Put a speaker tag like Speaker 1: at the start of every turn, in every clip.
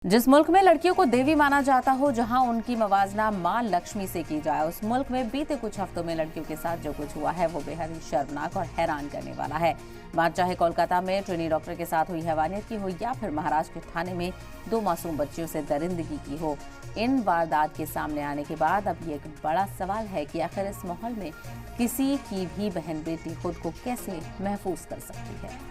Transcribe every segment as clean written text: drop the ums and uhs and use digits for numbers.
Speaker 1: जिस मुल्क में लड़कियों को देवी माना जाता हो, जहां उनकी मवाजना मां लक्ष्मी से की जाए, उस मुल्क में बीते कुछ हफ्तों में लड़कियों के साथ जो कुछ हुआ है वो बेहद ही शर्मनाक और हैरान करने वाला है। बात चाहे कोलकाता में ट्रेनी डॉक्टर के साथ हुई हैवानियत की हो या फिर महाराष्ट्र के ठाणे में 2 मासूम बच्चियों से दरिंदगी की हो, इन वारदात के सामने आने के बाद अब ये एक बड़ा सवाल है कि आखिर इस माहौल में किसी की भी बहन बेटी खुद को कैसे महफूज कर सकती है।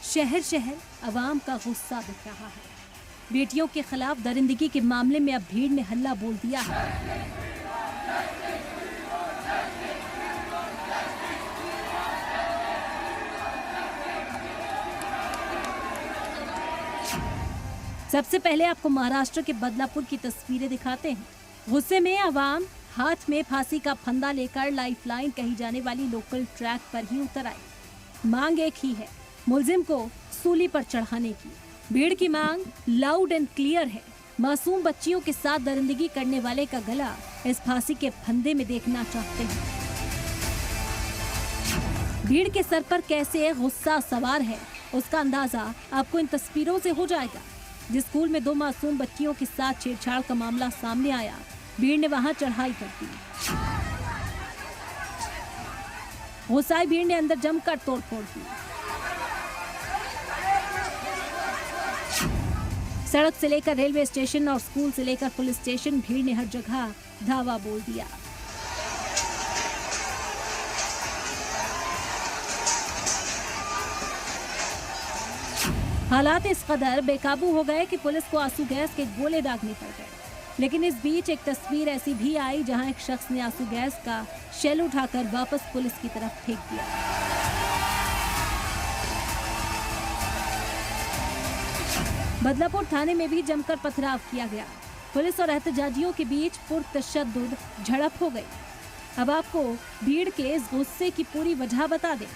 Speaker 2: शहर शहर अवाम का गुस्सा दिख रहा है। बेटियों के खिलाफ दरिंदगी के मामले में अब भीड़ ने हल्ला बोल दिया है। सबसे पहले आपको महाराष्ट्र के बदलापुर की तस्वीरें दिखाते हैं। गुस्से में अवाम हाथ में फांसी का फंदा लेकर लाइफलाइन कही जाने वाली लोकल ट्रैक पर ही उतर आई। मांग एक ही है, मुलजिम को सूली पर चढ़ाने की। भीड़ की मांग लाउड एंड क्लियर है। मासूम बच्चियों के साथ दरिंदगी करने वाले का गला इस फांसी के फंदे में देखना चाहते हैं। भीड़ के सर पर कैसे गुस्सा सवार है, उसका अंदाजा आपको इन तस्वीरों से हो जाएगा। जिस स्कूल में 2 मासूम बच्चियों के साथ छेड़छाड़ का मामला सामने आया, भीड़ ने वहां चढ़ाई कर दी। गुस्साई भीड़ ने अंदर जमकर तोड़फोड़ की। सड़क से लेकर रेलवे स्टेशन और स्कूल से लेकर पुलिस स्टेशन, भीड़ ने हर जगह धावा बोल दिया। हालात इस कदर बेकाबू हो गए कि पुलिस को आंसू गैस के गोले दागने पड़ गए। लेकिन इस बीच एक तस्वीर ऐसी भी आई जहां एक शख्स ने आंसू गैस का शेल उठाकर वापस पुलिस की तरफ फेंक दिया। बदलापुर थाने में भी जमकर पथराव किया गया। पुलिस और एहतजाजियों के बीच पुरतशद्दुद झड़प हो गई। अब आपको भीड़ के इस गुस्से की पूरी वजह बता दें।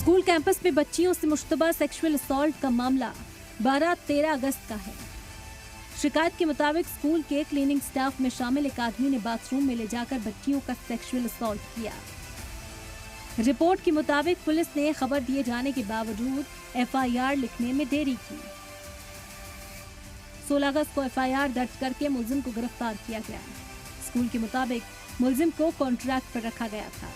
Speaker 2: स्कूल कैंपस में बच्चियों से मुश्तबा सेक्सुअल असॉल्ट का मामला 12-13 अगस्त का है। शिकायत के मुताबिक स्कूल के क्लीनिंग स्टाफ में शामिल एक आदमी ने बाथरूम में ले जाकर बच्चियों का सेक्सुअल असॉल्ट किया। रिपोर्ट के मुताबिक पुलिस ने खबर दिए जाने के बावजूद एफआईआर लिखने में देरी की। 16 अगस्त को एफआईआर दर्ज करके मुलजिम को गिरफ्तार किया गया। स्कूल के मुताबिक मुलजिम को कॉन्ट्रैक्ट पर रखा गया था।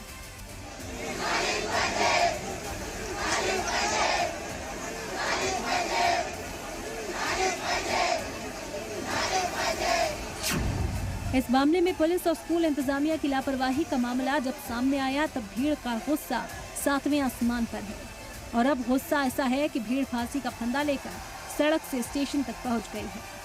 Speaker 2: इस मामले में पुलिस और स्कूल इंतजामिया की लापरवाही का मामला जब सामने आया, तब भीड़ का गुस्सा 7वें आसमान पर है। और अब गुस्सा ऐसा है कि भीड़ फांसी का फंदा लेकर सड़क से स्टेशन तक पहुंच गई है।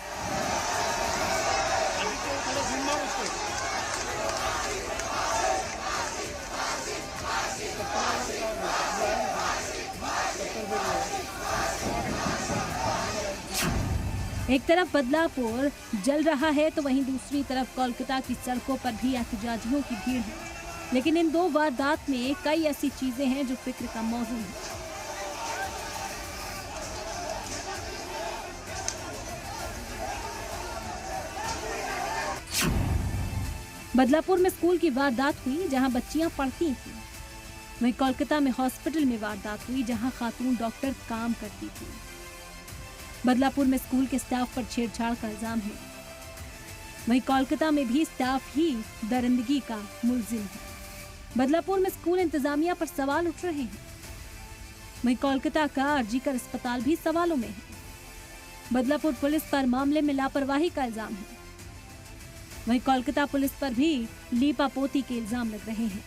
Speaker 2: एक तरफ बदलापुर जल रहा है तो वहीं दूसरी तरफ कोलकाता की सड़कों पर भी एहतजाजियों की भीड़ है। लेकिन इन 2 वारदात में कई ऐसी चीजें हैं जो फिक्र का मौजू है। बदलापुर में स्कूल की वारदात हुई जहां बच्चियां पढ़ती थीं। वहीं कोलकाता में हॉस्पिटल में वारदात हुई जहां खातून डॉक्टर काम करती थी। बदलापुर में स्कूल के स्टाफ पर छेड़छाड़ का इल्जाम है। वहीं कोलकाता में भी स्टाफ ही दरिंदगी का मुलजिम है। बदलापुर में स्कूल इंतजामिया पर सवाल उठ रहे हैं। वहीं कोलकाता का आरजीकर अस्पताल भी सवालों में है। बदलापुर पुलिस पर मामले में लापरवाही का इल्जाम है। वहीं कोलकाता पुलिस पर भी लीपापोती के इल्जाम लग रहे हैं।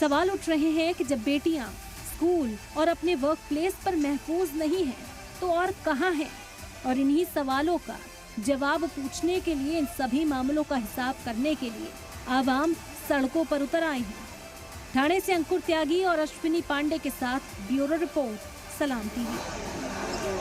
Speaker 2: सवाल उठ रहे हैं कि जब बेटियां स्कूल और अपने वर्क प्लेस पर महफूज नहीं हैं, तो और कहां हैं? और इन्हीं सवालों का जवाब पूछने के लिए, इन सभी मामलों का हिसाब करने के लिए आवाम सड़कों पर उतर आए हैं। ठाणे से अंकुर त्यागी और अश्विनी पांडे के साथ ब्यूरो रिपोर्ट, सलाम टीवी।